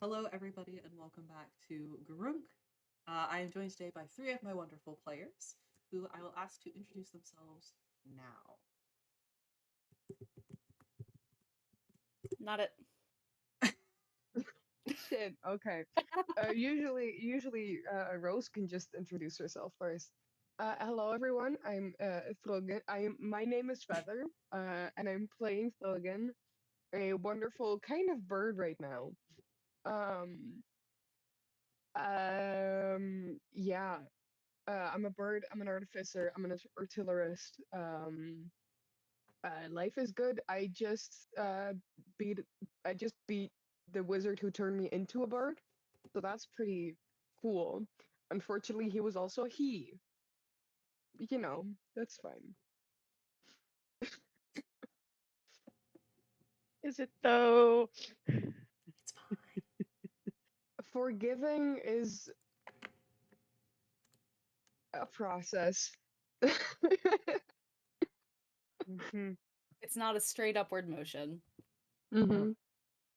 Hello, everybody, and welcome back to Garunk. I am joined today by three of my wonderful players, who I will ask to introduce themselves now. Not it. Shit. Okay. Usually, Rose can just introduce herself first. Hello, everyone. I'm Throgyn. My name is Feather. And I'm playing Throgyn, a wonderful kind of bird right now. Um. Yeah. I'm a bird. I'm an artificer. I'm an artillerist. Life is good. Beat. I just beat the wizard who turned me into a bird. So that's pretty cool. Unfortunately, he was also a he. You know, that's fine. Is it though? It's fine. Forgiving is a process. Mm-hmm. It's not a straight upward motion. hmm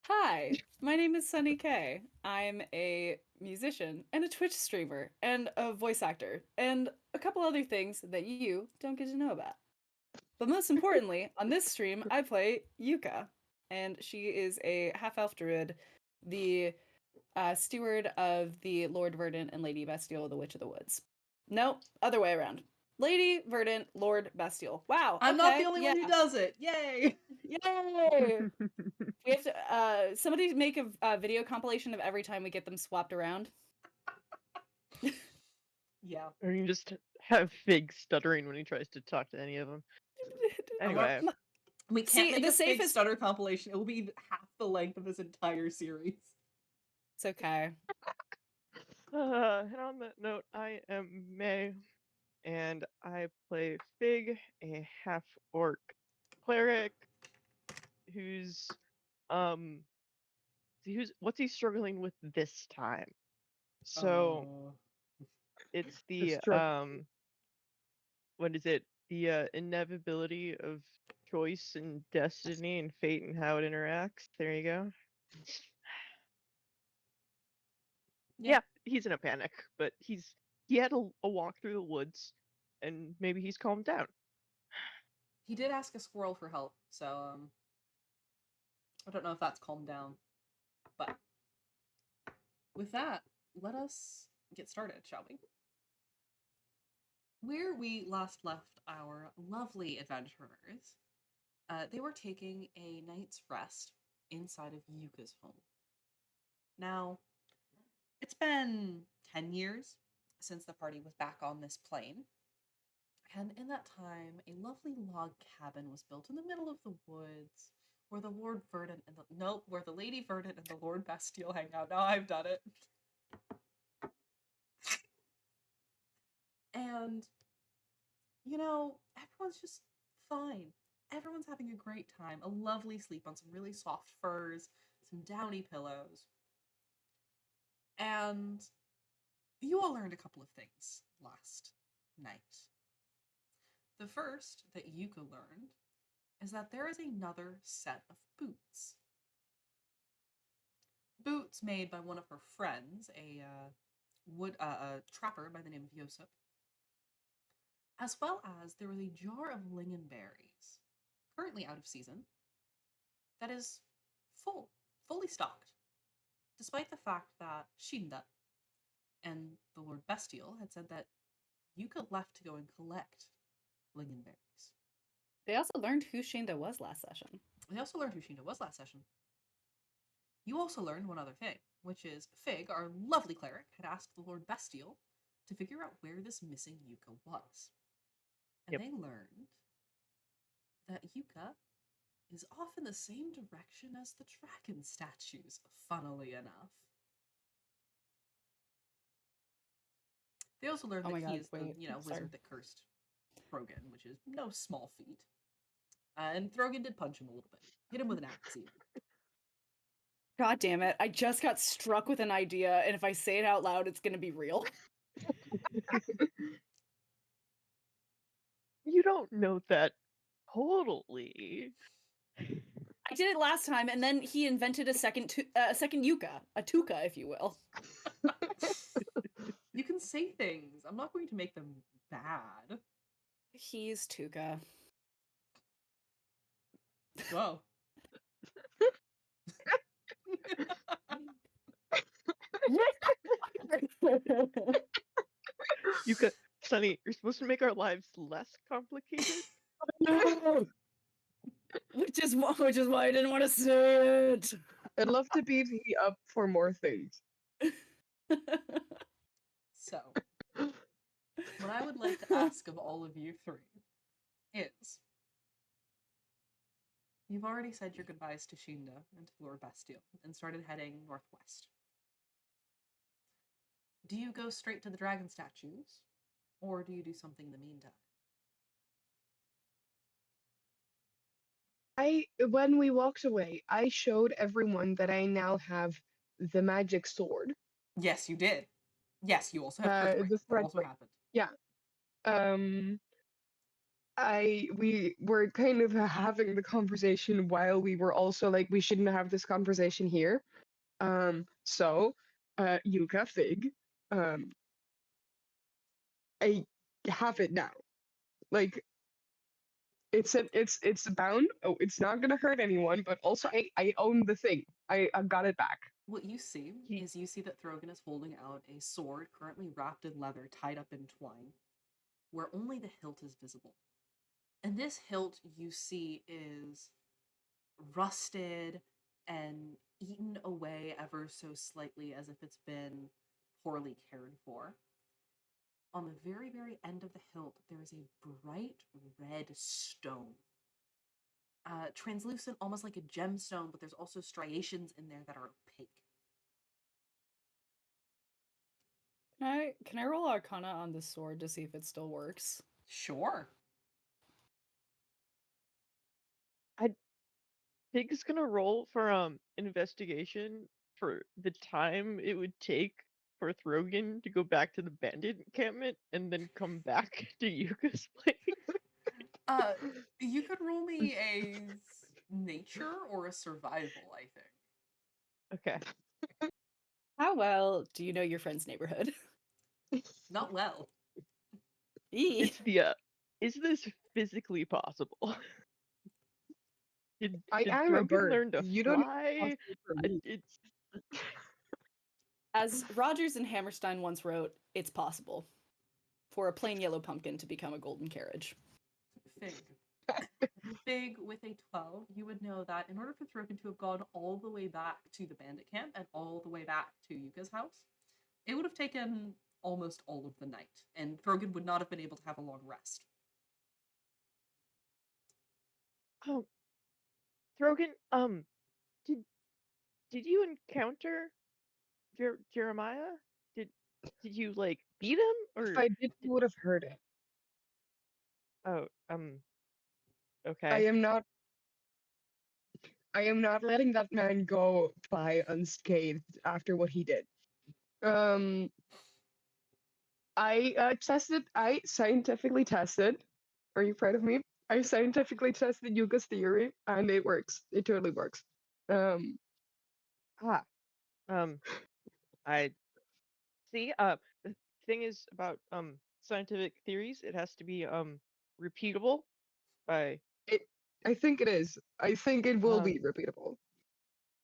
Hi, my name is Sunny K. I'm a musician and a Twitch streamer and a voice actor and a couple other things that you don't get to know about. But most importantly, on this stream, I play Yuka, and she is a half elf druid, the steward of the Lord Verdant and Lady Bastille, the Witch of the Woods. No, other way around. Lady Verdant, Lord Bastille. Wow. I'm not okay, the only yeah. one who does it. Yay! Yay! We have to. Somebody make a video compilation of every time we get them swapped around. Yeah. Or you can just have Fig stuttering when he tries to talk to any of them. Anyway, We can't See, make the a fake safest- stutter compilation. It will be half the length of this entire series. It's okay. and on that note, I am May, and I play Fig, a half-orc cleric who's what's he struggling with this time? So it's the what is it? The inevitability of choice and destiny and fate and how it interacts. There you go. Yeah, he's in a panic, but he had a walk through the woods, and maybe he's calmed down. He did ask a squirrel for help, so I don't know if that's calmed down. But with that, let us get started, shall we? Where we last left our lovely adventurers, they were taking a night's rest inside of Yuka's home. Now, it's been 10 years since the party was back on this plane. And in that time, a lovely log cabin was built in the middle of the woods where the Lord Verdant and where the Lady Verdant and the Lord Bastille hang out. Now I've done it. And, everyone's just fine. Everyone's having a great time. A lovely sleep on some really soft furs, some downy pillows. And you all learned a couple of things last night. The first that Yuka learned is that there is another set of boots. Boots made by one of her friends, a trapper by the name of Yosip, as well as there was a jar of lingonberries, currently out of season, that is fully stocked, despite the fact that Shinda and the Lord Bastille had said that Yuka left to go and collect lingonberries. They also learned who Shinda was last session. They also learned who Shinda was last session. You also learned one other thing, which is Fig, our lovely cleric, had asked the Lord Bastille to figure out where this missing Yuka was. And they learned that Yuka is off in the same direction as the dragon statues, funnily enough. They also learned that he is the wizard that cursed Throgyn, which is no small feat. And Throgyn did punch him a little bit. Hit him with an axe even. God damn it. I just got struck with an idea, and if I say it out loud, it's gonna be real. You don't know that totally. I did it last time, and then he invented a second Yuka, a Tuka, if you will. You can say things. I'm not going to make them bad. He's Tuka. Whoa. Yuka, Sunny, you're supposed to make our lives less complicated. Which is why I didn't want to say it. I'd love to beat he up for more things. So, what I would like to ask of all of you three is, you've already said your goodbyes to Shinda and to Lord Bastille and started heading northwest. Do you go straight to the dragon statues, or do you do something in the meantime? When we walked away, I showed everyone that I now have the magic sword. Yes, you did. Yes, you also have The That thread also ring. happened. Yeah. We were kind of having the conversation while we were also like, we shouldn't have this conversation here. So, Yuka Fig, I have it now. Like, it's bound. Oh, it's not gonna hurt anyone, but also I own the thing. I got it back. What you see is that Throgyn is holding out a sword currently wrapped in leather, tied up in twine, where only the hilt is visible. And this hilt you see is rusted and eaten away ever so slightly as if it's been poorly cared for. On the very, very end of the hilt, there is a bright red stone. Translucent, almost like a gemstone, but there's also striations in there that are opaque. Can I roll Arcana on this sword to see if it still works? Sure. Pig's gonna roll for investigation for the time it would take for Throgyn to go back to the bandit encampment and then come back to Yuka's place. You could roll me a nature or a survival, I think. Okay. How well do you know your friend's neighborhood? Not well. It's the is this physically possible? Did I am a Throgyn bird. learn to You don't fly? for me. It's As Rogers and Hammerstein once wrote, it's possible for a plain yellow pumpkin to become a golden carriage. Fig. Fig, with a 12, you would know that in order for Throgyn to have gone all the way back to the bandit camp and all the way back to Yuka's house, it would have taken almost all of the night, and Throgyn would not have been able to have a long rest. Oh, Throgyn, did you encounter Jeremiah? Did you like beat him If or I did, you would have heard it. oh I okay. am not letting that man go by unscathed after what he did. I scientifically tested. Are you proud of me? I scientifically tested Yuka's theory, and it works. It totally works. Ah, I see. The thing is about scientific theories, it has to be repeatable by I think it is. I think it will be um, repeatable.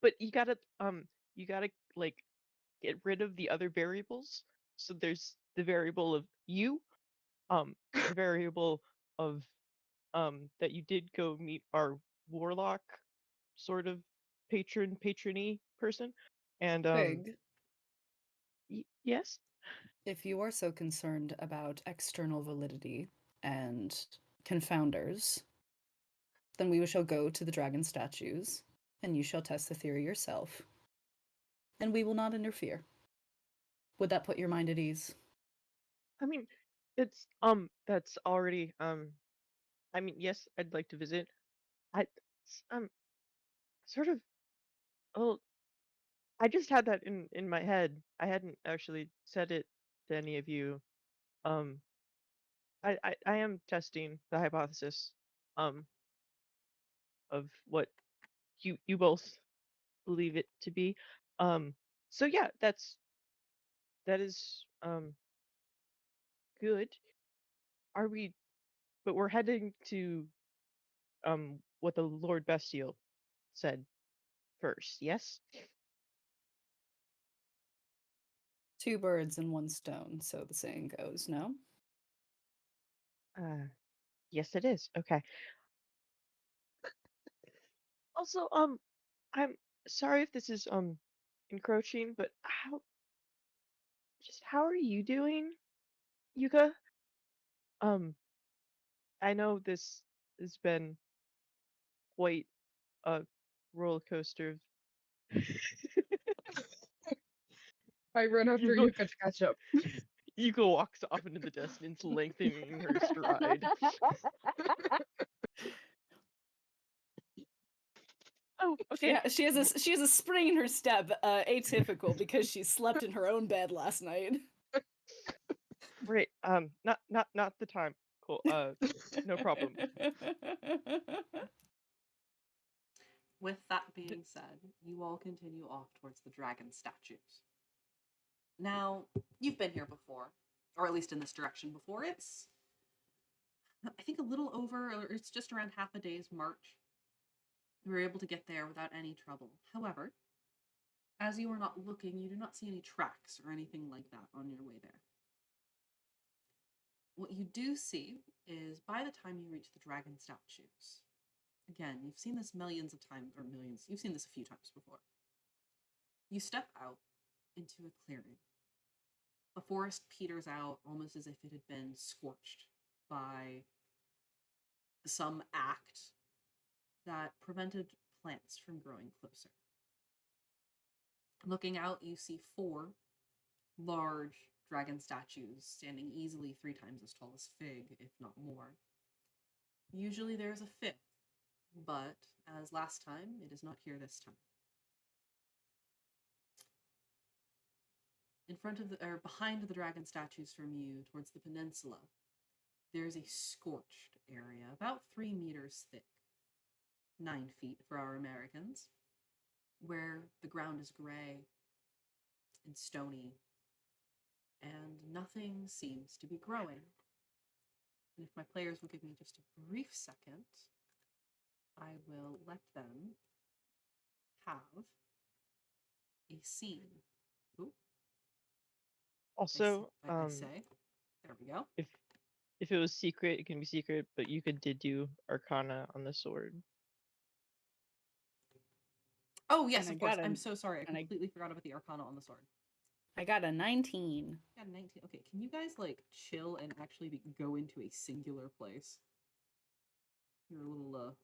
but you gotta like get rid of the other variables. So there's the variable of you, the variable of that you did go meet our warlock sort of patrony person, and Fig, yes. if you are so concerned about external validity and confounders, then we shall go to the dragon statues, and you shall test the theory yourself, and we will not interfere. Would that put your mind at ease? I mean, it's that's already I mean, yes, I'd like to visit. I'm sort of oh, I just had that in my head. I hadn't actually said it to any of you. Um, I am testing the hypothesis, of what you both believe it to be. So yeah, that is good. Are we? But we're heading to what the Lord Bestial said first. Yes. Two birds and one stone, so the saying goes, no? Yes, it is. Okay. Also, I'm sorry if this is encroaching, but how are you doing, Yuka? Um, I know this has been quite a roller coaster. I run after Yuka Yuka to catch up. Yuka walks off into the distance, lengthening her stride. Oh, okay. She has a spring in her step, atypical because she slept in her own bed last night. Great. Not the time. Cool. No problem. With that being said, you all continue off towards the dragon statues. Now, you've been here before, or at least in this direction before. It's, I think, a little over, or it's just around half a day's march. You were able to get there without any trouble. However, as you are not looking, you do not see any tracks or anything like that on your way there. What you do see is by the time you reach the dragon statues, again, you've seen this millions of times, or millions, you've seen this a few times before. You step out into a clearing. The forest peters out almost as if it had been scorched by some act that prevented plants from growing closer. Looking out, you see 4 large dragon statues standing easily 3 times as tall as Fig, if not more. Usually there's a 5th, but as last time, it is not here this time. In front of or behind the dragon statues from you, towards the peninsula, there's a scorched area, about 3 meters thick, 9 feet for our Americans, where the ground is gray and stony, and nothing seems to be growing. And if my players will give me just a brief second, I will let them have a scene. Ooh, Also, I say. There we go. if it was secret, it can be secret, but Yuka did do Arcana on the sword. Oh, yes, And I of course. got I'm an- so sorry. I and I- completely forgot about the Arcana on the sword. I got a 19. Yeah, 19. Okay, can you guys, like, chill and actually go into a singular place? You're a little,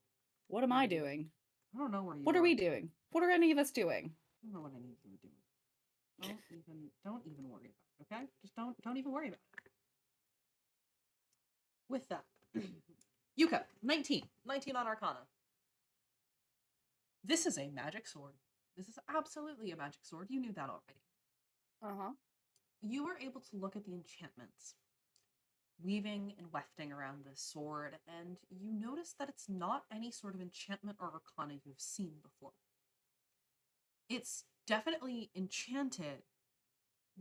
What am I doing? I don't know where you What are we doing? What are any of us doing? I don't know what I need you doing. Don't even worry about it, okay? Just don't even worry about it. With that, Yuka, 19. 19 on Arcana. This is a magic sword. This is absolutely a magic sword. You knew that already. Uh-huh. You were able to look at the enchantments weaving and wefting around this sword, and you notice that it's not any sort of enchantment or arcana you've seen before. It's definitely enchanted,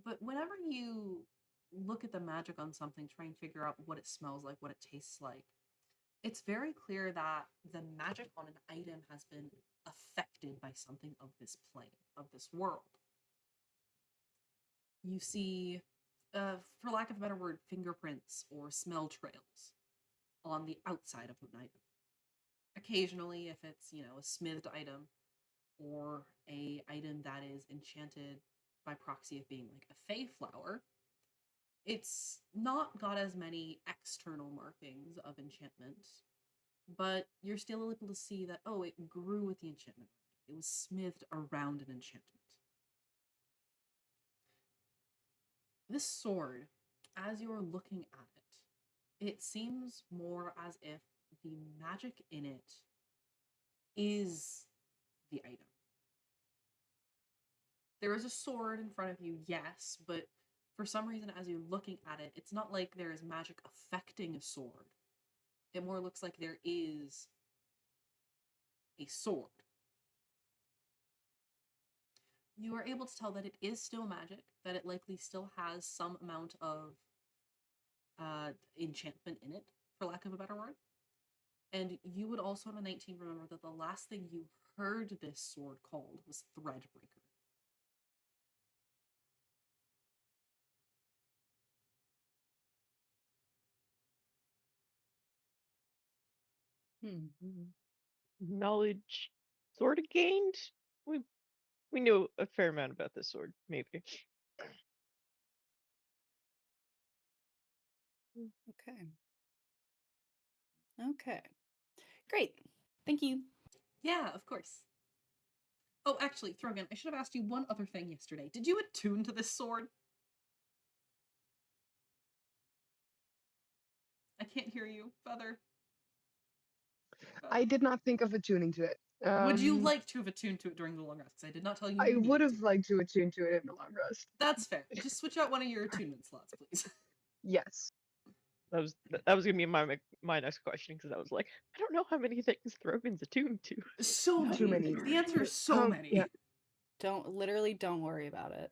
but whenever you look at the magic on something, try and figure out what it smells like, what it tastes like, it's very clear that the magic on an item has been affected by something of this plane, of this world. You see, for lack of a better word, fingerprints or smell trails on the outside of an item. Occasionally, if it's, a smithed item or a item that is enchanted by proxy of being like a fey flower, it's not got as many external markings of enchantment, but you're still able to see that, oh, it grew with the enchantment. It was smithed around an enchantment. This sword, as you're looking at it seems more as if the magic in it is the item. There is a sword in front of you, yes, but for some reason, as you're looking at it, it's not like there is magic affecting a sword. It more looks like there is a sword. You are able to tell that it is still magic, that it likely still has some amount of enchantment in it, for lack of a better word. And you would also on a 19 remember that the last thing you heard this sword called was Threadbreaker. Knowledge sort of gained. We knew a fair amount about this sword, maybe. Okay. Okay. Great. Thank you. Yeah, of course. Oh, actually, Throgyn, I should have asked you one other thing yesterday. Did you attune to this sword? I can't hear you, Feather. I did not think of attuning to it. Would you like to have attuned to it during the long rest? Because I did not tell you I you would needed have to. liked to attune to it in the long rest. That's fair. Just switch out one of your attunement slots, please. Yes. That was gonna be my next question because I was like, I don't know how many things Throgyn's attuned to. So many. Too many. The answer is so many. Yeah. Don't worry about it.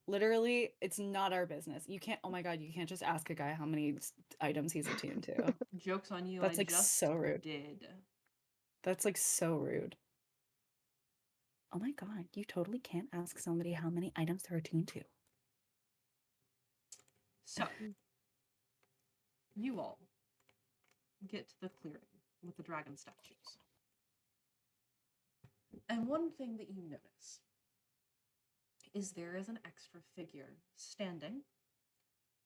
Literally, it's not our business. You can't, oh my god, you can't just ask a guy how many items he's attuned to. Joke's on you, That's I like just so rude. did. That's like so rude. Oh my god, you totally can't ask somebody how many items they're attuned to. So, you all get to the clearing with the dragon statues. And one thing that you notice is there is an extra figure standing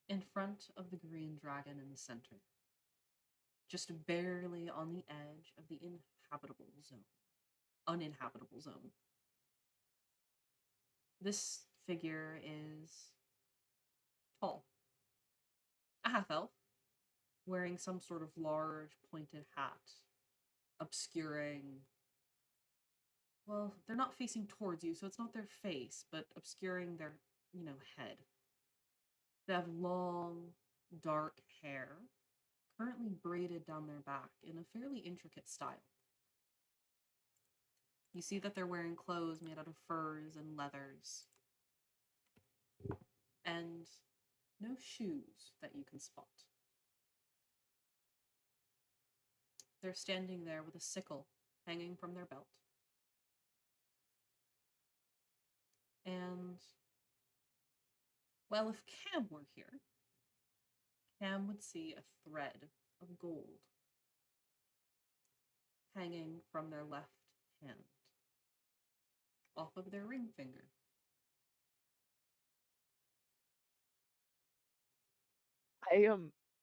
in front of the green dragon in the center, just barely on the edge of the uninhabitable zone. This figure is tall, a half elf, wearing some sort of large pointed hat, obscuring. Well, they're not facing towards you, so it's not their face, but obscuring their, head. They have long, dark hair, currently braided down their back in a fairly intricate style. You see that they're wearing clothes made out of furs and leathers, and no shoes that you can spot. They're standing there with a sickle hanging from their belt. And, well, if Cam were here, Cam would see a thread of gold hanging from their left hand, off of their ring finger.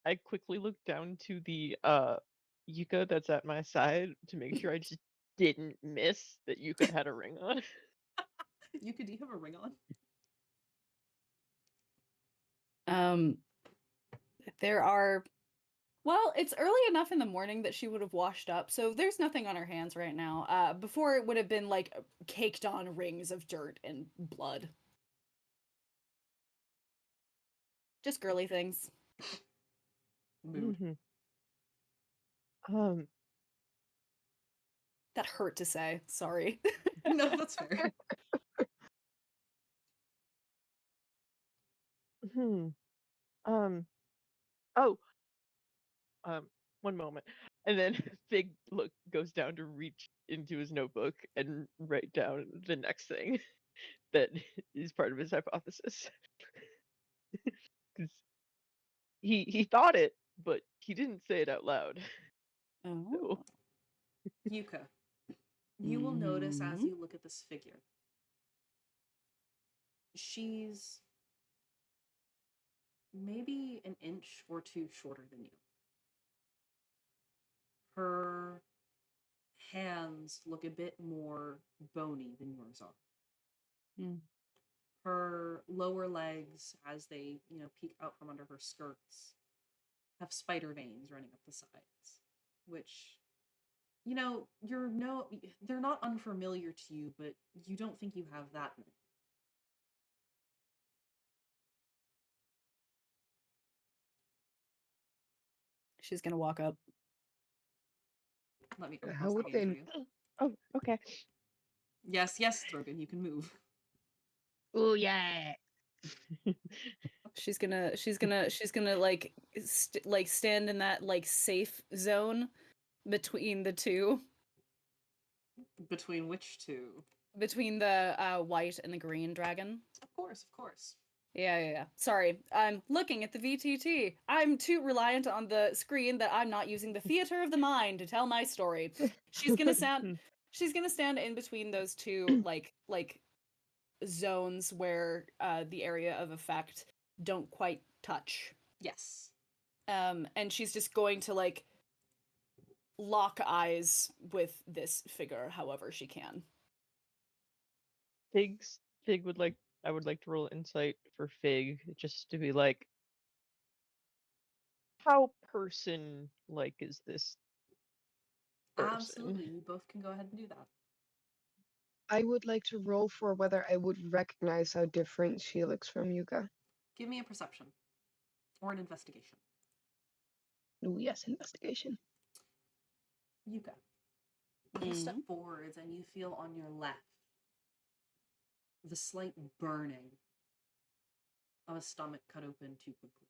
I quickly looked down to the Yuka that's at my side to make sure I just didn't miss that Yuka had a ring on. Yuka, do you have a ring on? There are, well, it's early enough in the morning that she would have washed up, so there's nothing on her hands right now. Before it would have been like caked on rings of dirt and blood. Just girly things. Mood. That hurt to say. Sorry. No, that's fair. Oh, one moment. And then Fig goes down to reach into his notebook and write down the next thing that is part of his hypothesis. Because he thought it, but he didn't say it out loud. Oh. Yuka, you will notice as you look at this figure, she's maybe an inch or two shorter than you. Her hands look a bit more bony than yours are. Her lower legs, as they, peek out from under her skirts, have spider veins running up the sides, which, they're not unfamiliar to you, but you don't think you have that many. She's gonna walk up. Let me How post would the game they? for you. Oh, okay. Yes, Throgyn, you can move. Oh yeah. She's gonna like stand in that like safe zone between the two, Between which two? between the white and the green dragon. Of course. Yeah. Sorry, I'm looking at the VTT. I'm too reliant on the screen that I'm not using the theater of the mind to tell my story. She's gonna stand in between those two like zones where the area of effect don't quite touch. Yes. And she's just going to like lock eyes with this figure however she can. Fig would like I would like to roll insight for Fig just to be like, how person like is this person? Absolutely. You both can go ahead and do that. I would like to roll for whether I would recognize how different she looks from Yuka. Give me a perception or an investigation. Ooh, yes, investigation. Yuka, you step forwards and you feel on your left the slight burning of a stomach cut open too quickly.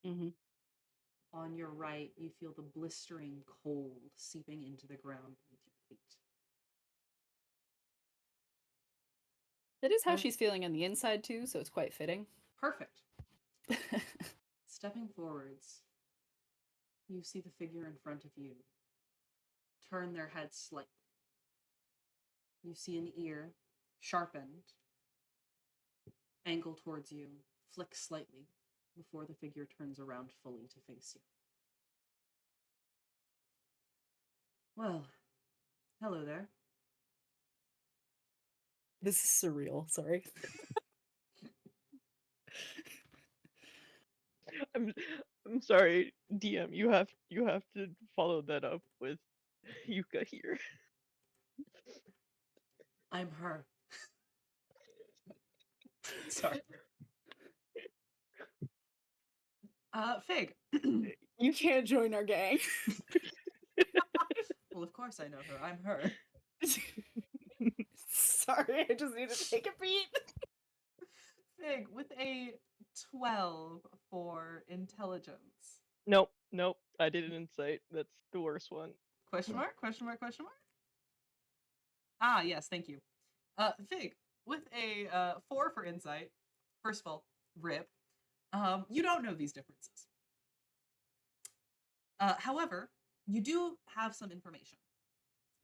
Mm-hmm. On your right, you feel the blistering cold seeping into the ground beneath your feet. That is how she's feeling on the inside too, so it's quite fitting. Perfect. Stepping forwards, you see the figure in front of you turn their head slightly. You see an ear, sharpened, angle towards you, flick slightly before the figure turns around fully to face you. Well, hello there. This is surreal, sorry. I'm sorry, DM. You have to follow that up with Yuka here. I'm her. Sorry. Fig. You can't join our gang. Well, of course I know her. I'm her. Sorry, I just need to take a beat. Fig with a 12 for intelligence. Nope. I did an insight. That's the worst one. Question mark? Ah, yes, thank you. Fig, with a 4 for insight. First of all, rip. You don't know these differences. However, you do have some information.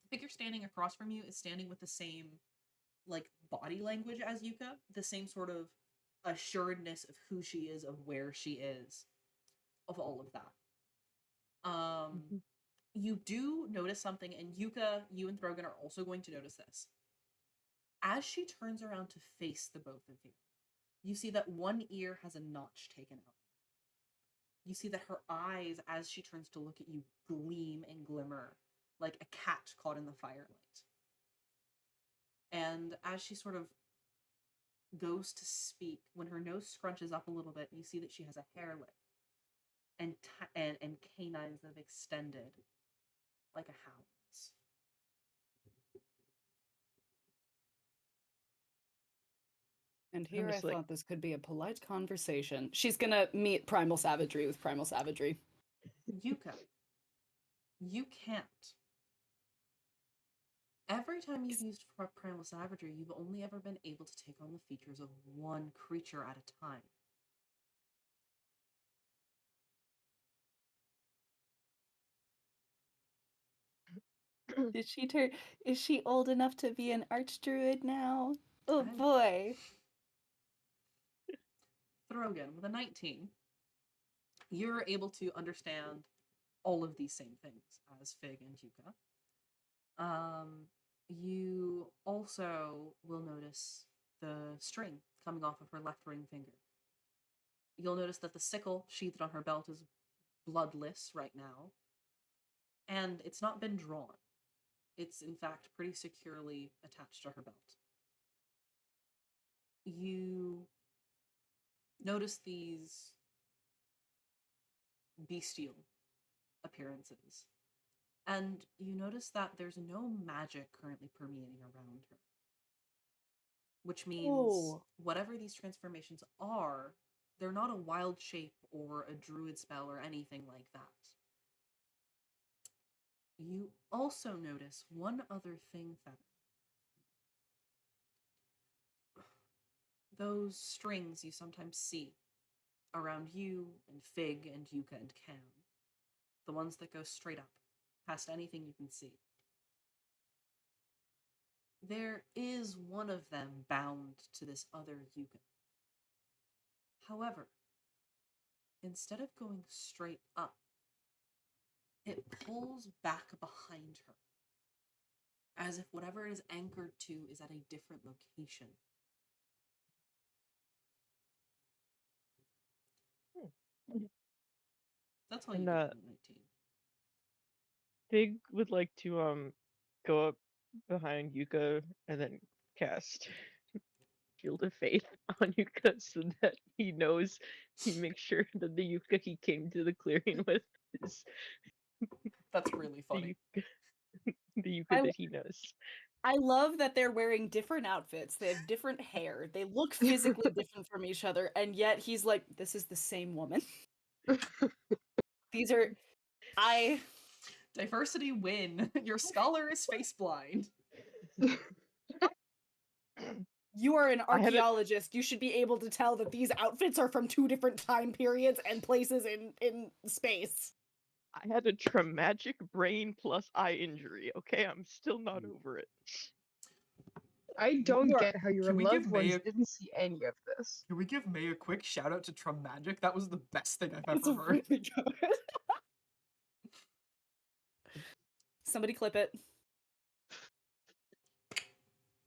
The figure standing across from you is standing with the same, like, body language as Yuka, the same sort of assuredness of who she is, of where she is, of all of that. You do notice something, and Yuka, you and Throgyn are also going to notice this. As she turns around to face the both of you, you see that one ear has a notch taken out. You see that her eyes, as she turns to look at you, gleam and glimmer like a cat caught in the firelight. And as she sort of goes to speak, when her nose scrunches up a little bit, you see that she has a hair lip and canines that have extended like a hound's. And here I like, thought this could be a polite conversation. She's gonna meet Primal Savagery with Primal Savagery. Yuka, you can't. Every time you've used Primal Savagery, you've only ever been able to take on the features of one creature at a time. Is she old enough to be an archdruid now? Oh I- boy. Throgyn, with a 19, you're able to understand all of these same things as Fig and Yuka. You also will notice the string coming off of her left ring finger. You'll notice that the sickle sheathed on her belt is bloodless right now, and it's not been drawn. It's, in fact, pretty securely attached to her belt. You notice these bestial appearances And you notice that there's no magic currently permeating around her. Which means Oh. whatever these transformations are, they're not a wild shape or a druid spell or anything like that. You also notice one other thing, Feather. Those strings you sometimes see around you and Fig and Yuka and Cam. The ones that go straight up, past anything you can see. There is one of them bound to this other Yuka. However, instead of going straight up, it pulls back behind her, as if whatever it is anchored to is at a different location. That's all you And get on 19. Fig would like to go up behind Yuka and then cast Shield of Faith on Yuka so that he knows, he makes sure that the Yuka he came to the clearing with is That's really funny. the Yuka that he knows. I love that they're wearing different outfits. They have different hair. They look physically different from each other, and yet he's like, this is the same woman. These are... Diversity win. Your scholar is face blind. You are an I had a- archaeologist. You should be able to tell that these outfits are from 2 different time periods and places in space. I had a traumatic brain plus eye injury, okay? I'm still not over it. I don't Or- get how your can we loved give ones May a- didn't see any of this. Can we give May a quick shout out to Traumagic? That was the best thing I've It's ever heard. really good. Somebody clip it.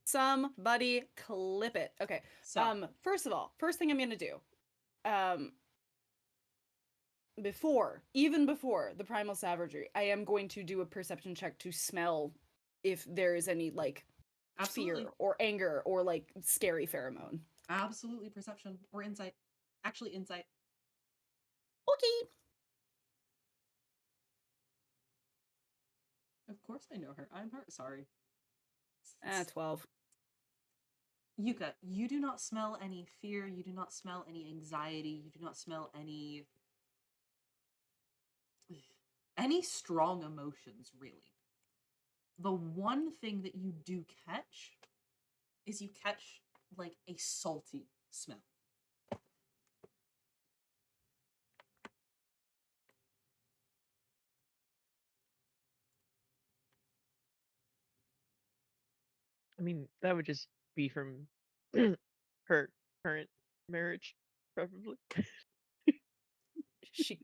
Somebody clip it. Okay. So, First of all, first thing I'm gonna do. Even before the primal savagery, I am going to do a perception check to smell if there is any like absolutely. fear or anger or like scary pheromone. Absolutely perception or insight. Actually, insight. Okay. Of course I know her. I'm her. Sorry. 12. Yuka, you do not smell any fear. You do not smell any anxiety. You do not smell any strong emotions, really. The one thing that you do catch is you catch like a salty smell. I mean, that would just be from her current marriage, probably. She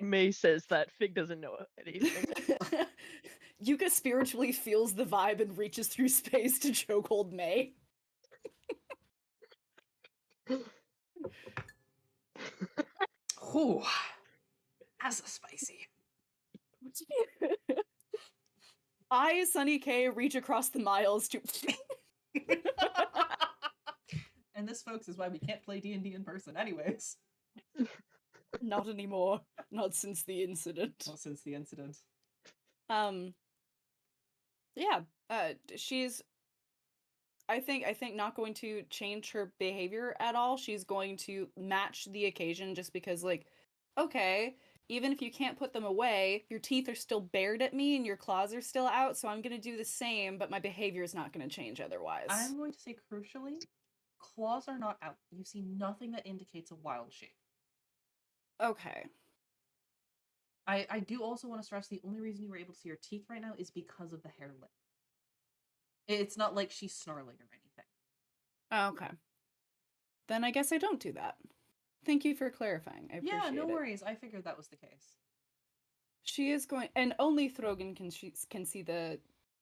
May says that. Fig doesn't know anything. Yuka spiritually feels the vibe and reaches through space to chokehold May. Ooh, that's spicy. I, Sunny K, reach across the miles to... And this, folks, is why we can't play D&D in person anyways. Not anymore. Not since the incident. Not since the incident. Yeah, she's... I think not going to change her behavior at all. She's going to match the occasion just because, like, okay, even if you can't put them away, your teeth are still bared at me and your claws are still out, so I'm going to do the same, but my behavior is not going to change otherwise. I'm going to say, crucially, claws are not out. You see nothing that indicates a wild shape. Okay. I do also want to stress the only reason you were able to see her teeth right now is because of the hair lip. It's not like she's snarling or anything. Okay. Then I guess I don't do that. Thank you for clarifying. I appreciate it. Yeah, no worries. I figured that was the case. She is going... And only Throgyn can see the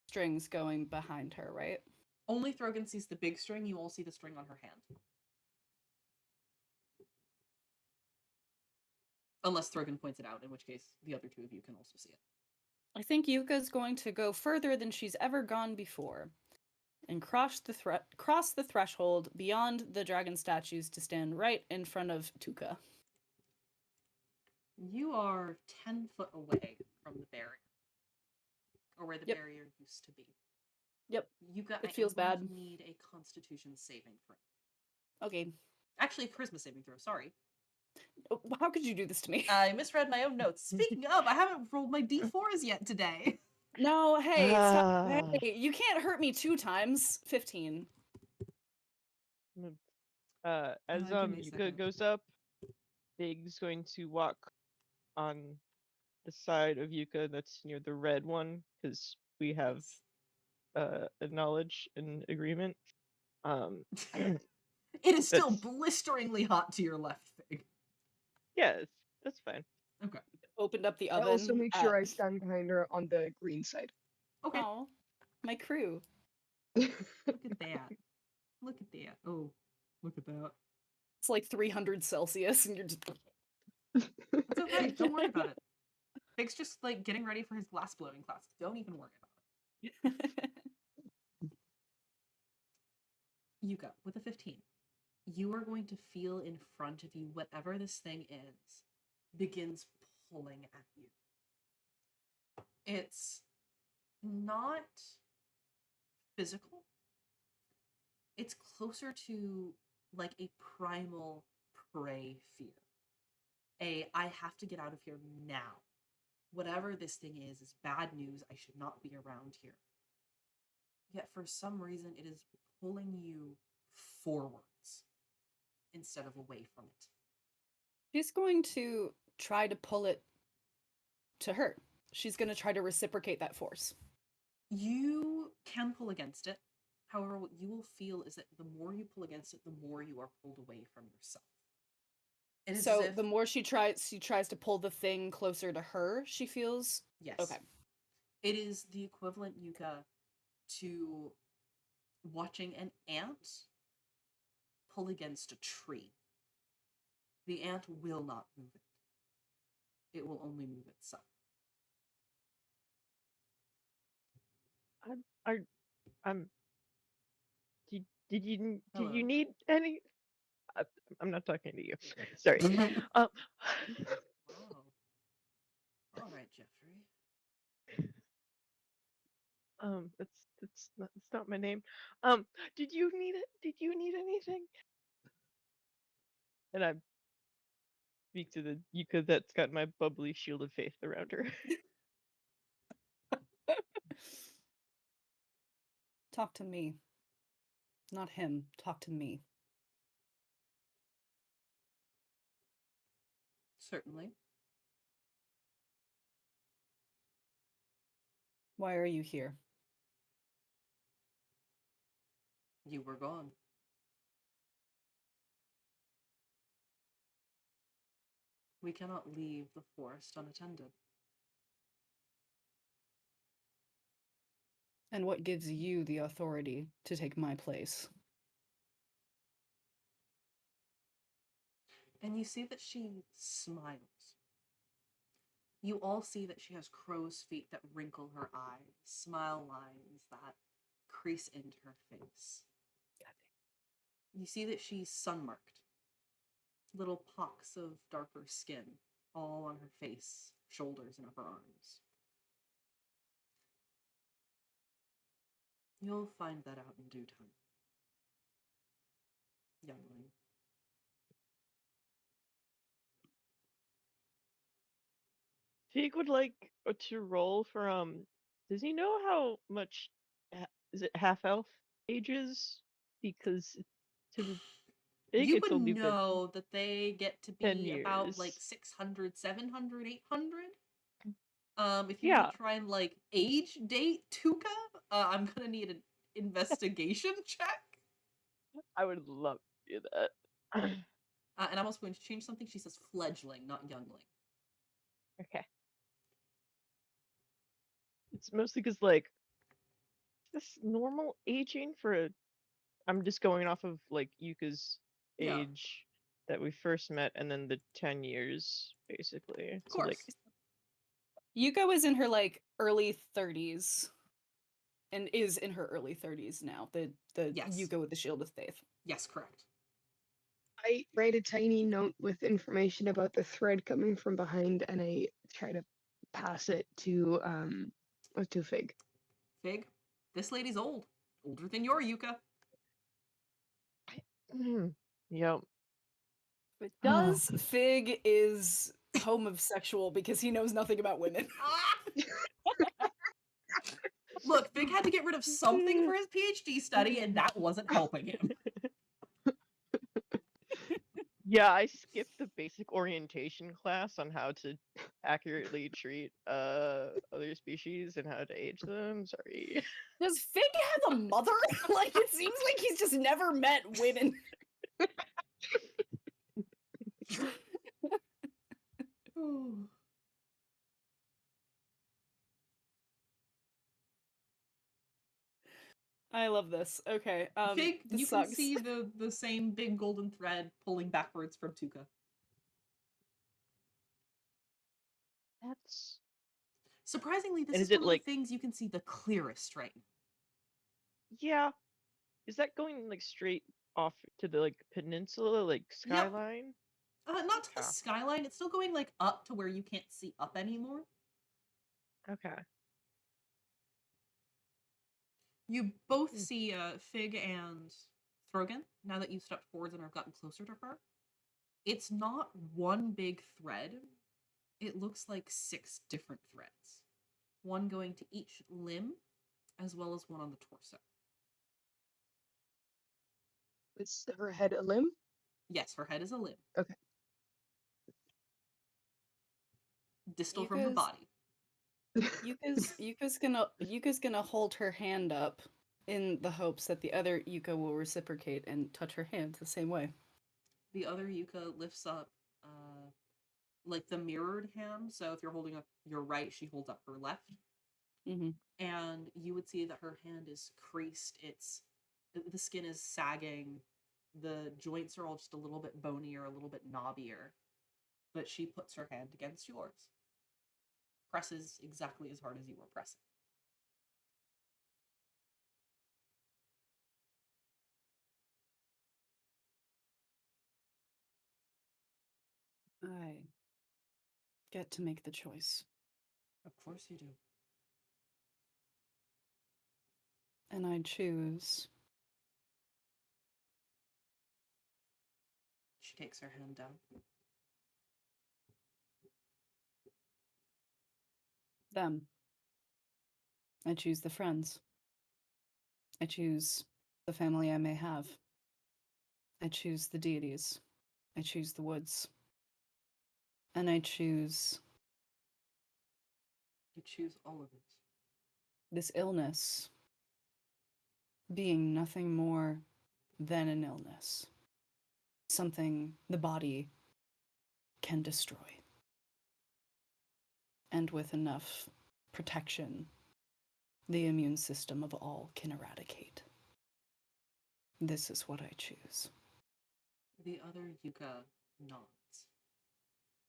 strings going behind her, right? Only Throgyn sees the big string. You all see the string on her hand. Unless Throgyn points it out, in which case the other two of you can also see it. I think Yuka's going to go further than she's ever gone before and cross the threshold beyond the dragon statues to stand right in front of Tuka. You are 10 foot away from the barrier, or where the Yep. barrier used to be. Yep. Yuka, It I feels am going bad. to need a Constitution saving throw. Okay. Actually, a Charisma saving throw. Sorry, How could you do this to me? I misread my own notes. Speaking of, I haven't rolled my d4s yet today. No, hey, stop. Ah. Hey, you can't hurt me 2 times. 15. Give As me a Yuka second. goes up, Big's going to walk on the side of Yuka that's near the red one, because we have Yes. a knowledge and agreement. It is still That's blisteringly hot to your left, Fig. yeah, that's fine. Okay. Opened up the I oven. also make sure I stand behind her on the green side. Okay. Oh, my crew. Look at that. Look at that. Oh, look at that. It's like 300 Celsius, and you're just. It's okay. Don't worry about it. Fig's just like getting ready for his glass blowing class. Don't even worry about it. Yuka, with a 15, you are going to feel in front of you whatever this thing is begins pulling at you. It's not physical. It's closer to like a primal prey fear. I have to get out of here now. Whatever this thing is bad news. I should not be around here. Yet for some reason, it is pulling you forwards instead of away from it. She's going to try to pull it to her. She's going to try to reciprocate that force. You can pull against it. However, what you will feel is that the more you pull against it, the more you are pulled away from yourself. It is So as if, the more she tries to pull the thing closer to her, she feels. yes. Okay. It is the equivalent, Yuka, to watching an ant pull against a tree. The ant will not move it. It will only move itself. I'm. Did you Hello. need any? I'm not talking to you. Sorry. Wow. All right, Jeffrey. That's not my name. Did you need it? Did you need anything? And I speak to the Yuka that's got my bubbly shield of faith around her. Talk to me. Not him. Talk to me. Certainly. Why are you here? You were gone. We cannot leave the forest unattended. And what gives you the authority to take my place? And you see that she smiles. You all see that she has crow's feet that wrinkle her eyes, smile lines that crease into her face. You see that she's sun-marked. Little pocks of darker skin all on her face, shoulders, and upper arms. You'll find that out in due time, youngling. Fig would like to roll for Does he know how much is it half elf ages? Because to Fig You it's would only been know that they get to 10 be about like years. 600, 700, 800. If you want Yeah. to try and like age date Tuka, I'm gonna need an investigation check. I would love to do that. And I'm also going to change something. She says fledgling, not youngling. Okay. It's mostly because like this normal aging for a. I'm just going off of like Yuka's Yeah, age that we first met, and then the 10 years basically. of So course. like Yuko is in her like early 30s and is in her early 30s now. The Yes. Yuko with the shield of faith. Yes, correct. I write a tiny note with information about the thread coming from behind, and I try to pass it to Fig. Fig, this lady's old. Older than your Yuka. Yep. But does Fig is homosexual because he knows nothing about women. Look, Fig had to get rid of something for his PhD study, and that wasn't helping him. Yeah, I skipped the basic orientation class on how to accurately treat other species and how to age them. Sorry. Does Fig have a mother? Like, it seems like he's just never met women. I love this. Okay, Fig, this you sucks. can see the same big golden thread pulling backwards from Tuka. That's Surprisingly, this And is is it one of like the things you can see the clearest right now. yeah. Is that going like straight off to the like peninsula, like Yep. skyline? Not to the Okay. skyline. It's still going like up to where you can't see up anymore. Okay. You both Hmm. see Fig and Throgyn, now that you've stepped forwards and have gotten closer to her. It's not one big thread. It looks like 6 different threads. One going to each limb, as well as one on the torso. Is her head a limb? Yes, her head is a limb. Okay. Distal from her Yuka's- body. Yuka's gonna hold her hand up in the hopes that the other Yuka will reciprocate and touch her hand the same way. The other Yuka lifts up like the mirrored hand. So if you're holding up your right, she holds up her left. Mm-hmm. And you would see that her hand is creased. The skin is sagging. The joints are all just a little bit bonier, a little bit knobbier. But she puts her hand against yours. Presses exactly as hard as you were pressing. I get to make the choice. Of course you do. And I choose She takes her hand down. them. I choose the friends. I choose the family I may have. I choose the deities. I choose the woods. And I choose You choose all of it. this illness being nothing more than an illness. Something the body can destroy. And with enough protection, the immune system of all can eradicate. This is what I choose. The other Yuka nods.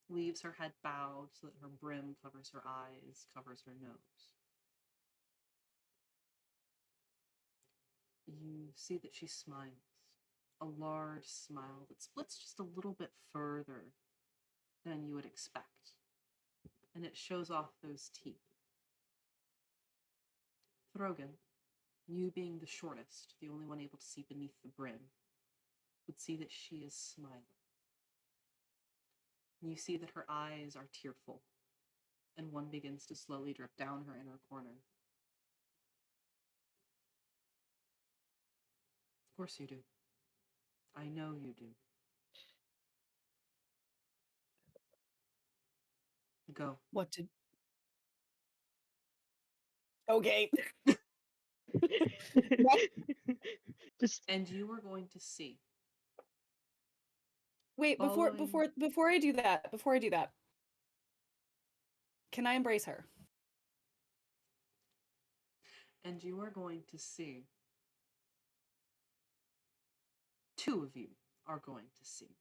Leaves her head bowed so that her brim covers her eyes, covers her nose. You see that she smiles. A large smile that splits just a little bit further than you would expect. And it shows off those teeth. Throgyn, you being the shortest, the only one able to see beneath the brim, would see that she is smiling. You see that her eyes are tearful, and one begins to slowly drip down her inner corner. Of course you do. I know you do. Go. What did... Okay. Just And you are going to see. Wait, Following- before I do that, can I embrace her? And you are going to see. 2 of you are going to see.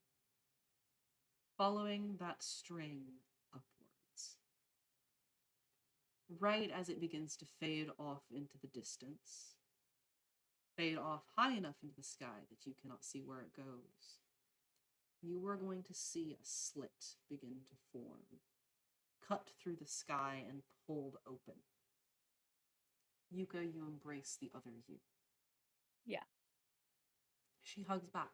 Following that string upwards. Right as it begins to fade off into the distance. Fade off high enough into the sky that you cannot see where it goes. you are going to see a slit begin to form, cut through the sky and pulled open. Yuka, you embrace the other you. Yeah. She hugs back,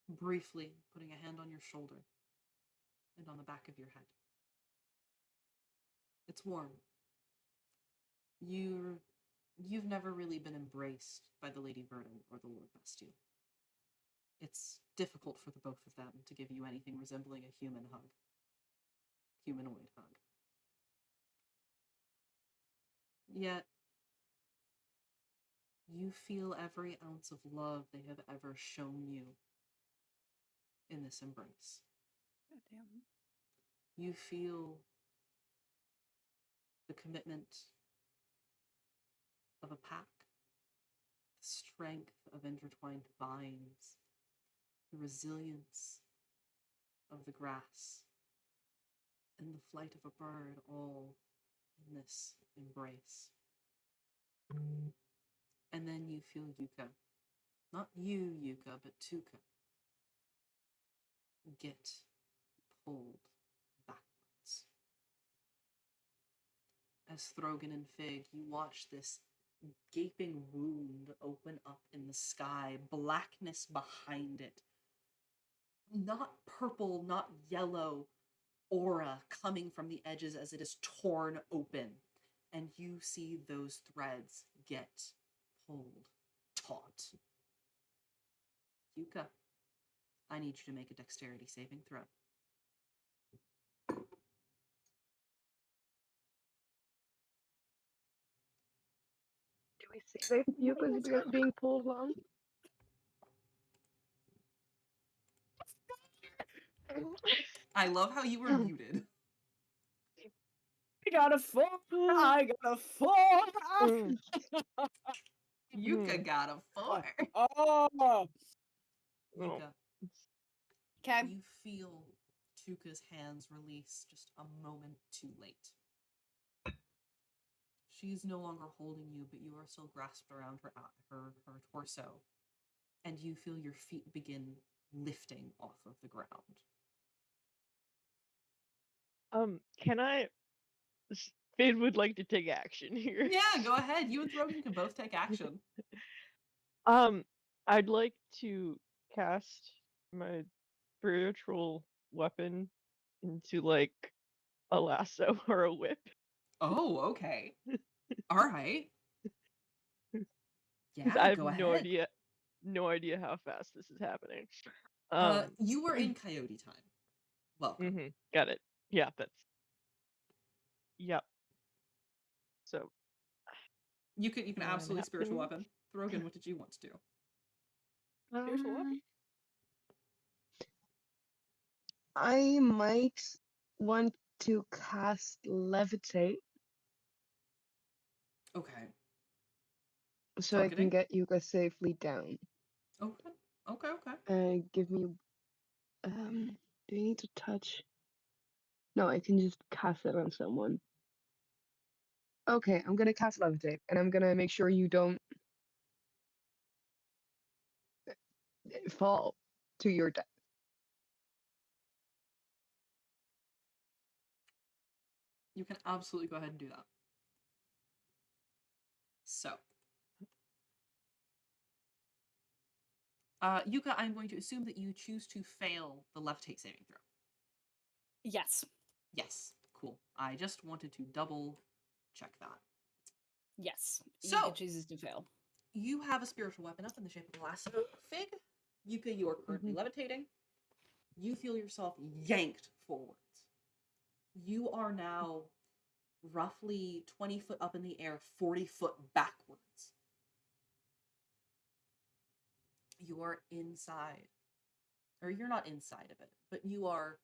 briefly putting a hand on your shoulder and on the back of your head. It's warm. You've never really been embraced by the Lady Verdant or the Lord Bastille. It's difficult for the both of them to give you anything resembling a humanoid hug. Yet, you feel every ounce of love they have ever shown you in this embrace. God damn. You feel the commitment of a pack, the strength of intertwined vines, the resilience of the grass, and the flight of a bird, all in this embrace. And then you feel Yuka. Not you, Yuka, but Tuka. Get pulled backwards. As Throgyn and Fig, you watch this gaping wound open up in the sky, blackness behind it. Not purple, not yellow aura coming from the edges as it is torn open. And you see those threads get pulled taut. Yuka, I need you to make a dexterity saving throw. Do we see that Yuka's being pulled along? I love how you were muted. I got a 4. I got a 4. Yuka got a 4. Oh. Yuka, Okay. you feel Tuka's hands release just a moment too late. She's no longer holding you, but you are still grasped around her torso, and you feel your feet begin lifting off of the ground. Can I? Finn would like to take action here. Yeah, go ahead. You and Throgyn can both take action. I'd like to cast my spiritual weapon into like a lasso or a whip. Oh, okay. All right. 'Cause Yeah, I have go no ahead. idea how fast this is happening. You were in coyote time. Welcome. Got it. Yeah, yep. So You can what absolutely spiritual happened? weapon. Throgyn, what did you want to do? Spiritual weapon. I might want to cast Levitate Okay. so I can Targeting? get Yuka safely down. Okay. Okay. Give me. Do I need to touch? No, I can just cast it on someone. Okay, I'm gonna cast Levitate, and I'm gonna make sure you don't fall to your death. You can absolutely go ahead and do that. So, Yuka, I'm going to assume that you choose to fail the levitate saving throw. Yes. Yes, cool. I just wanted to double check that. Yes. So- Yuka chooses to fail. You have a spiritual weapon up in the shape of a lasso. Fig, Yuka, you are currently levitating. You feel yourself yanked forwards. You are now roughly 20 foot up in the air, 40 foot backwards. You are inside, or you're not inside of it, but you are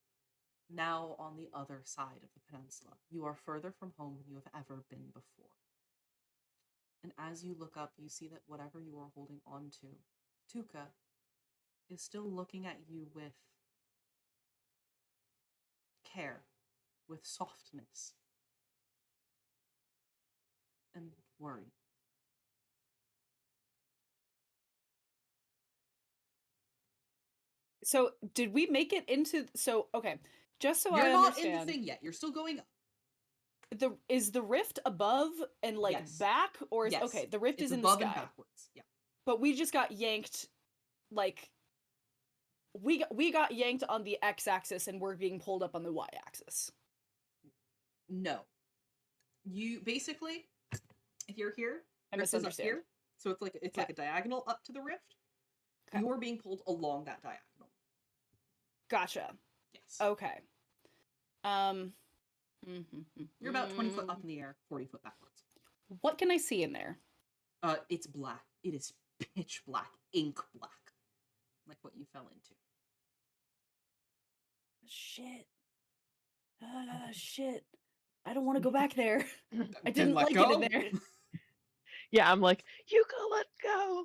now on the other side of the peninsula. You are further from home than you have ever been before. And as you look up, you see that whatever you are holding on to, Tuka, is still looking at you with care, with softness, and worry. So did we make it into? So okay, just so You're I not in understand, the thing yet. You're still going up. is the rift above and like Yes. back, or is Yes. okay? The rift It's is in the above and sky, backwards. Yeah. but we just got yanked. Like we got yanked on the x-axis, and we're being pulled up on the y-axis. No. You basically, if you're here, I rift is up misunderstand. here. So it's like Okay. a diagonal up to the rift. Okay. You're being pulled along that diagonal. Gotcha. Yes. Okay. You're about 20 foot up in the air, 40 foot backwards. What can I see in there? It's black. It is pitch black, ink black, like what you fell into. Shit. Shit. I don't want to go back there. I Then didn't let like go. it in there. Yeah, I'm like, Yuka, let go.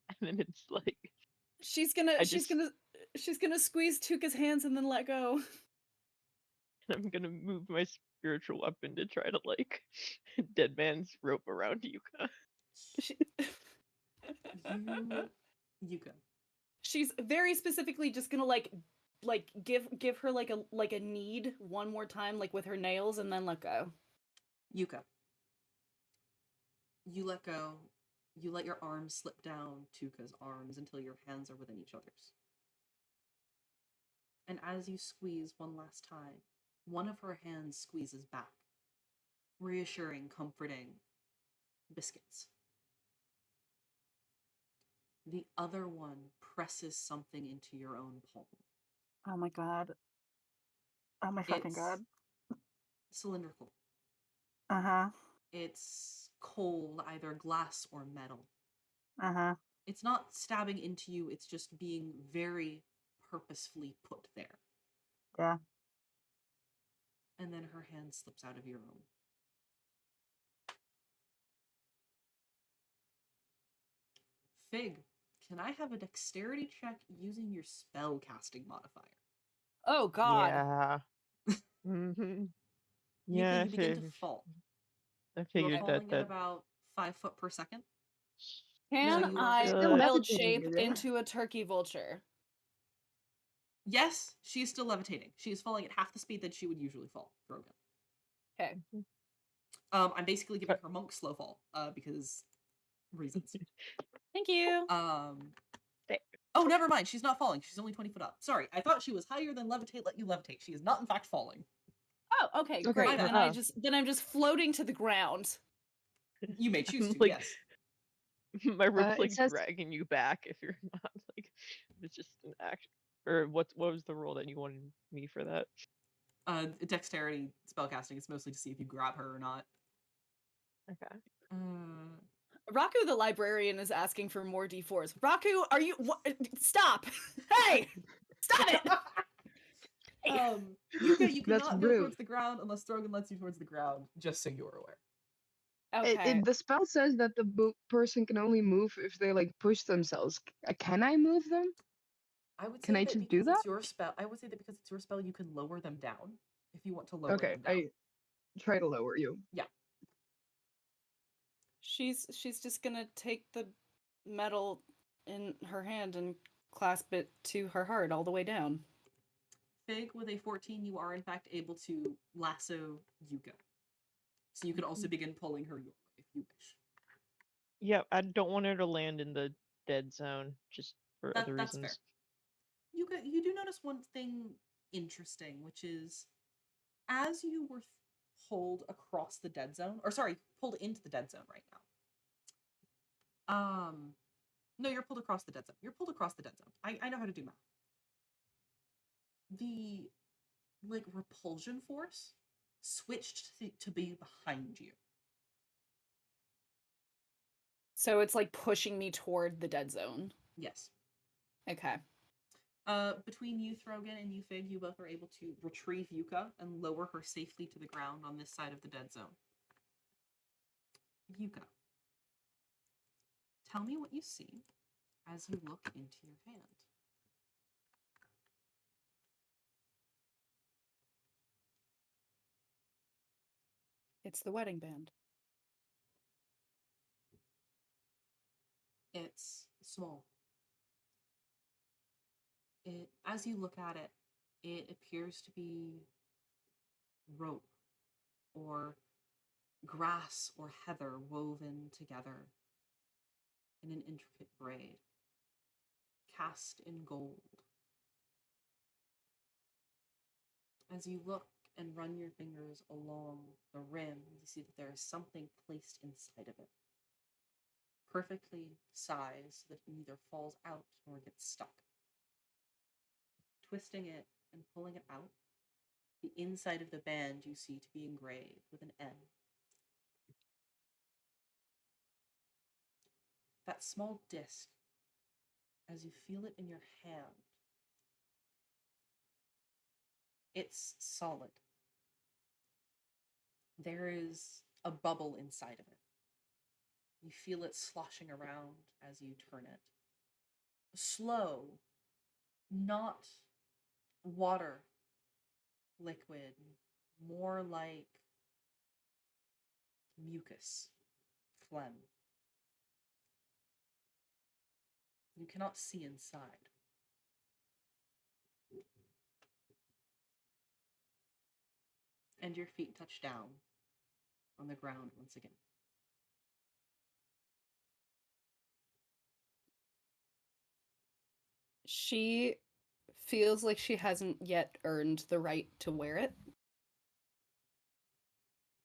And then it's like, She's gonna I she's just- gonna squeeze Tuka's hands and then let go. I'm gonna move my spiritual weapon to try to like dead man's rope around Yuka. Yuka. She's very specifically just gonna like give her like a knead one more time, like with her nails, and then let go. Yuka. You let go. You let your arms slip down Tuka's arms until your hands are within each other's. And as you squeeze one last time, one of her hands squeezes back, reassuring, comforting biscuits. The other one presses something into your own palm. Oh my god. Oh my fucking god. Cylindrical. Uh-huh. It's cold, either glass or metal. Uh-huh. It's not stabbing into you, it's just being very purposefully put there. Yeah. And then her hand slips out of your own. Fig, can I have a dexterity check using your spell casting modifier? Oh god. Yeah. Mm-hmm. Yeah, You begin to fall. I You are figured falling that at about 5 foot per second. Can So you are I still wild levitating, shape is it? into a turkey vulture? Yes, she is still levitating. She is falling at half the speed that she would usually fall, Throgyn. Okay. I'm basically giving her monk slow fall, because reasons. Thank you. Oh, never mind. She's not falling. She's only 20 foot up. Sorry, I thought she was higher than levitate. Let you levitate. She is not, in fact, falling. Oh, okay, Okay, great. my Then bad. I'm just floating to the ground. You may choose to. Like- Yes. my rope's it like says- dragging you back if you're not like it's just an action. Or what was the role that you wanted me for that? Dexterity spellcasting is mostly to see if you grab her or not. Okay. Raku the librarian is asking for more D4s. Raku, are you stop? Hey! Stop it! Yuka, you That's cannot go rude. towards the ground unless Throgyn lets you towards the ground, just so you're aware. Okay. The spell says that the person can only move if they like push themselves. Can I move them? I would say Can I that just because do it's that? your spell. I would say that because it's your spell, you can lower them down if you want to lower Okay, them down. I try to lower you. She's just gonna take the metal in her hand and clasp it to her heart all the way down. Fig, with a 14, you are in fact able to lasso Yuka. So you can also begin pulling her your way if you wish. Yeah, I don't want her to land in the dead zone just for other That's reasons. fair. Yuka, you do notice one thing interesting, which is as you were pulled across the dead zone, or sorry, pulled into the dead zone right now. No, you're pulled across the dead zone. You're pulled across the dead zone. I know how to do math. The like repulsion force switched to be behind you. So it's like pushing me toward the dead zone. Yes. Okay. Between you, Throgyn, and you, Fig, you both are able to retrieve Yuka and lower her safely to the ground on this side of the dead zone. Yuka, tell me what you see as you look into your hand. It's the wedding band. It's small. As you look at it, it appears to be rope or grass or heather woven together in an intricate braid, cast in gold. As you look and run your fingers along the rim, you see that there is something placed inside of it, perfectly sized so that it neither falls out nor gets stuck. Twisting it and pulling it out, the inside of the band you see to be engraved with an N. That small disc, as you feel it in your hand, it's solid. There is a bubble inside of it. You feel it sloshing around as you turn it. Slow, not water liquid, more like mucus, phlegm. You cannot see inside. And your feet touch down on the ground once again. She feels like she hasn't yet earned the right to wear it.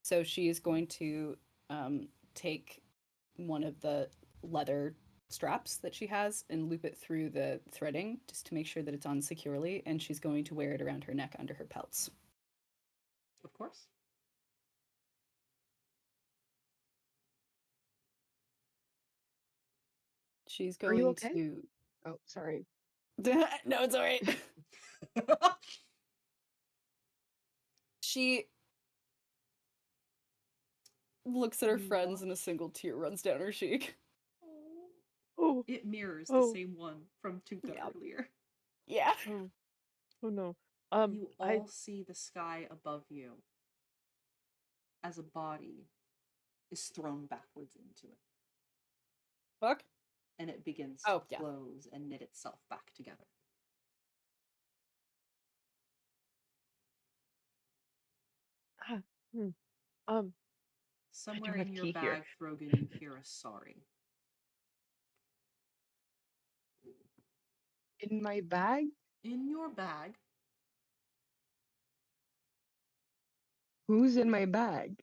So she is going to take one of the leather straps that she has and loop it through the threading just to make sure that it's on securely, and she's going to wear it around her neck under her pelts. Of course. She's Are you going okay? to... Oh, sorry. No, it's all right. She looks at her You friends watch. and a single tear runs down her cheek. Oh, It mirrors the oh, same one from Tuka Yep. earlier. Yeah. oh, oh no. You I all see the sky above you as a body is thrown backwards into it. Fuck. And it begins Oh, to yeah. close and knit itself back together. ah, hmm, um, I Somewhere don't have in your tea here. bag, Throgyn, you hear a sorry. In my bag? In your bag, Who's in my bag?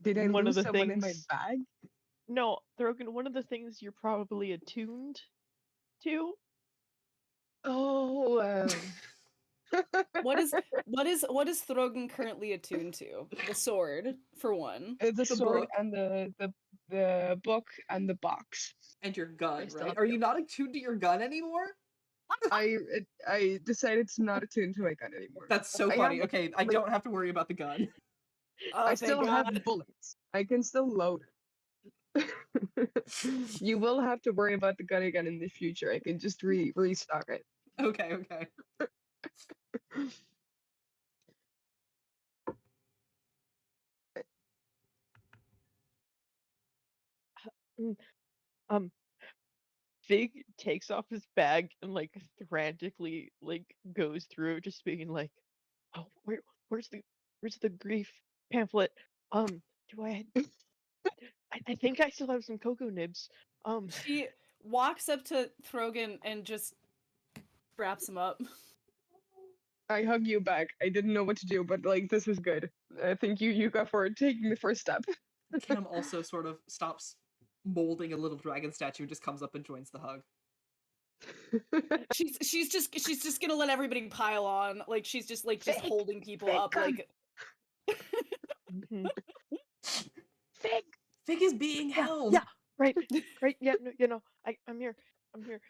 Did I One of lose the someone in my things. bag? No, Throgan, one of the things you're probably attuned to. Oh, What is Throgyn currently attuned to? The sword, for one. the the sword book, and the book and the box. and your gun, I still right? have Are you not attuned to your gun anymore? I decided to not attune to my gun anymore. That's so I funny. have, Okay, I like, don't have to worry about the gun. Oh, I thank still God. have bullets. I can still load it. You will have to worry about the gun again in the future. I can just restock it. Okay, okay. Mm, Um, Fig takes off his bag and like frantically like goes through it, just being like, "Oh, where's the grief pamphlet? Do I think I still have some cocoa nibs. She walks up to Throgyn and just wraps him up. I hug you back. I didn't know what to do, but like this was good. Thank you, Yuka, for taking the first step. Cam also sort of stops molding a little dragon statue and just comes up and joins the hug. She's just gonna let everybody pile on. Like she's just Fig! holding people Fig, up. come! Like Mhm. Fig! Fig is being Yeah, held. yeah, right, right. Yeah, no, I'm here. I'm here.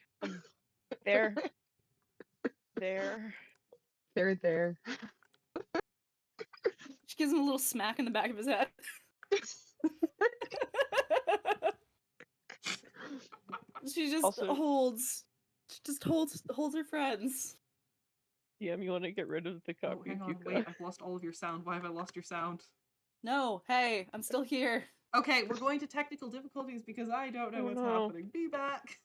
There, there. There. she gives him a little smack in the back of his head. She just Also, holds. She just holds her friends. DM, you want to get rid of the Oh, copy hang of on. Yuka? Wait, I've lost all of your sound. Why have I lost your sound? No, hey, I'm still here. Okay, we're going to technical difficulties because I don't know Oh, what's no. happening. Be back.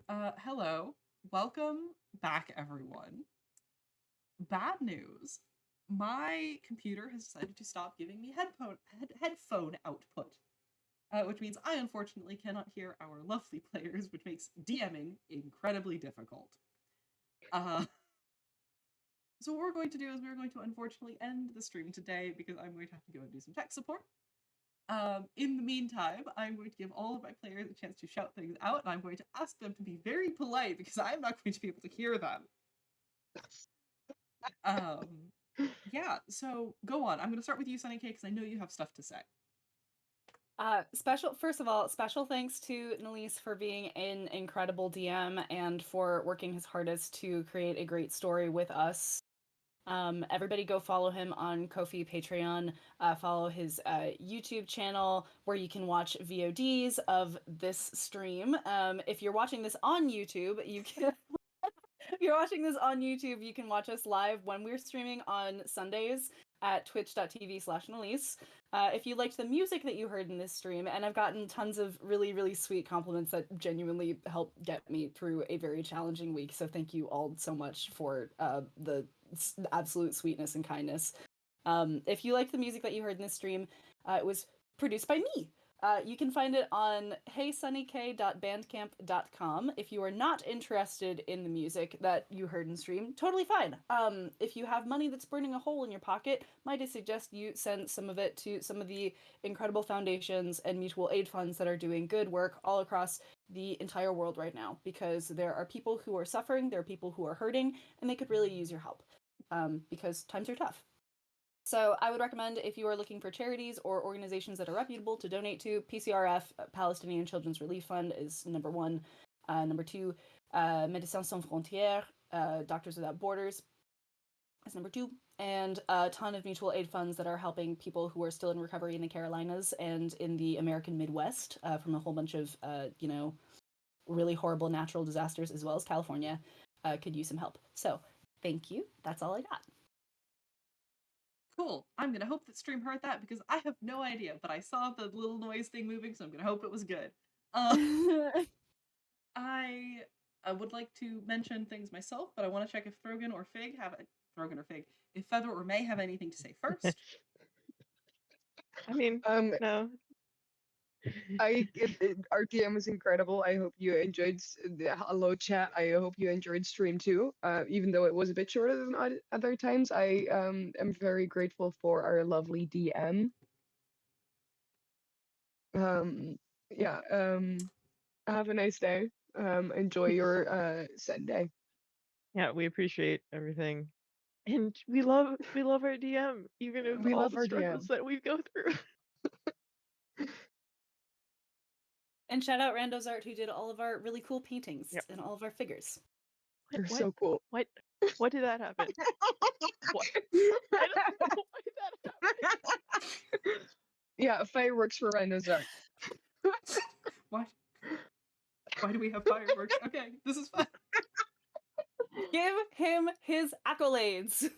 Hello. Welcome back, everyone. Bad news. My computer has decided to stop giving me headphone output, which means I unfortunately cannot hear our lovely players, which makes DMing incredibly difficult. So what we're going to do is we're going to unfortunately end the stream today because I'm going to have to go and do some tech support. In the meantime, I'm going to give all of my players a chance to shout things out, and I'm going to ask them to be very polite because I'm not going to be able to hear them. Yeah, so go on. I'm going to start with you, Sunny K, because I know you have stuff to say. First of all, special thanks to Nalise for being an incredible DM and for working his hardest to create a great story with us. Everybody go follow him on Ko-fi, Patreon, follow his YouTube channel where you can watch VODs of this stream. If you're watching this on YouTube, you can if you're watching this on YouTube, you can watch us live when we're streaming on Sundays at twitch.tv/Nalise. If you liked the music that you heard in this stream, and I've gotten tons of really, really sweet compliments that genuinely help get me through a very challenging week, so thank you all so much for the absolute sweetness and kindness. If you liked the music that you heard in this stream, it was produced by me. You can find it on heysunnyk.bandcamp.com. If you are not interested in the music that you heard in stream, totally fine. If you have money that's burning a hole in your pocket, might I suggest you send some of it to some of the incredible foundations and mutual aid funds that are doing good work all across the entire world right now, because there are people who are suffering, there are people who are hurting, and they could really use your help, because times are tough. So I would recommend, if you are looking for charities or organizations that are reputable to donate to, PCRF, Palestinian Children's Relief Fund, is number one. Number two, Médecins Sans Frontières, Doctors Without Borders, is number two. And a ton of mutual aid funds that are helping people who are still in recovery in the Carolinas and in the American Midwest from a whole bunch of, really horrible natural disasters, as well as California, could use some help. So thank you. That's all I got. Cool. I'm gonna hope that stream heard that because I have no idea, but I saw the little noise thing moving, so I'm gonna hope it was good. I would like to mention things myself, but I want to check if Throgyn or Fig, if Feather or May have anything to say first. I mean, no. Our DM is incredible. I hope you enjoyed hello chat. I hope you enjoyed stream too. Even though it was a bit shorter than other times, I am very grateful for our lovely DM. Yeah. Have a nice day. Enjoy your Sunday. Yeah, we appreciate everything. And we love our DM, even if We all love the our struggles DM. that we go through. And shout out Rando's Art, who did all of our really cool paintings Yep. and all of our figures. They're so cool. What did that happen? What? I don't know why that happened. Yeah, fireworks for Rhino's Art. Why do we have fireworks? Okay, this is fun. Give him his accolades.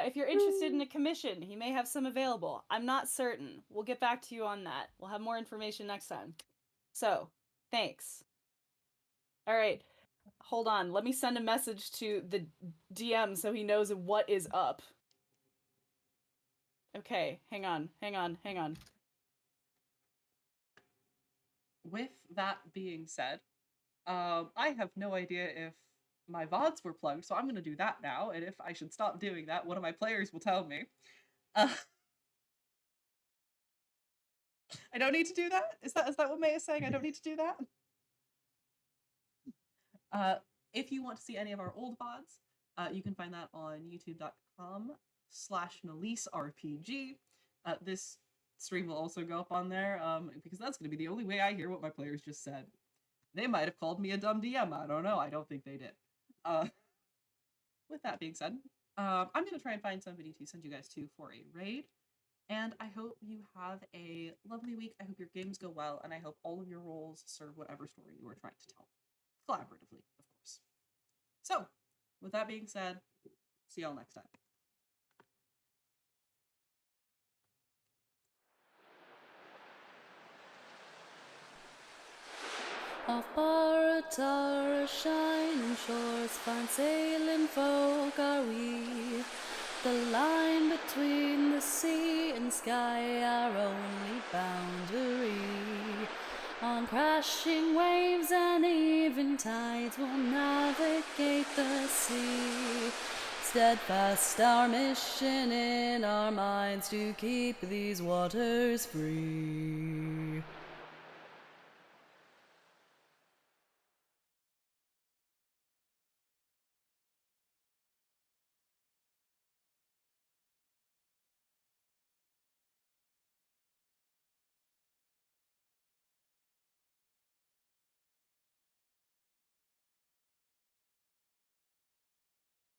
If you're interested in a commission, he may have some available. I'm not certain. We'll get back to you on that. We'll have more information next time. So, thanks. All right, hold on. Let me send a message to the DM so he knows what is up. Okay, hang on. With that being said, I have no idea if my VODs were plugged, so I'm going to do that now, and if I should stop doing that, one of my players will tell me. I don't need to do that? Is that what May is saying? I don't need to do that? If you want to see any of our old VODs, you can find that on youtube.com/NaliseRPG. This stream will also go up on there, because that's going to be the only way I hear what my players just said. They might have called me a dumb DM. I don't know. I don't think they did. With that being said, I'm going to try and find somebody to send you guys to for a raid. And I hope you have a lovely week. I hope your games go well. And I hope all of your roles serve whatever story you are trying to tell. Collaboratively, of course. So, with that being said, see y'all next time. Off Baratara, shining shores, fine sailing folk are we. The line between the sea and sky, our only boundary. On crashing waves and even tides, we'll navigate the sea. Steadfast our mission in our minds to keep these waters free.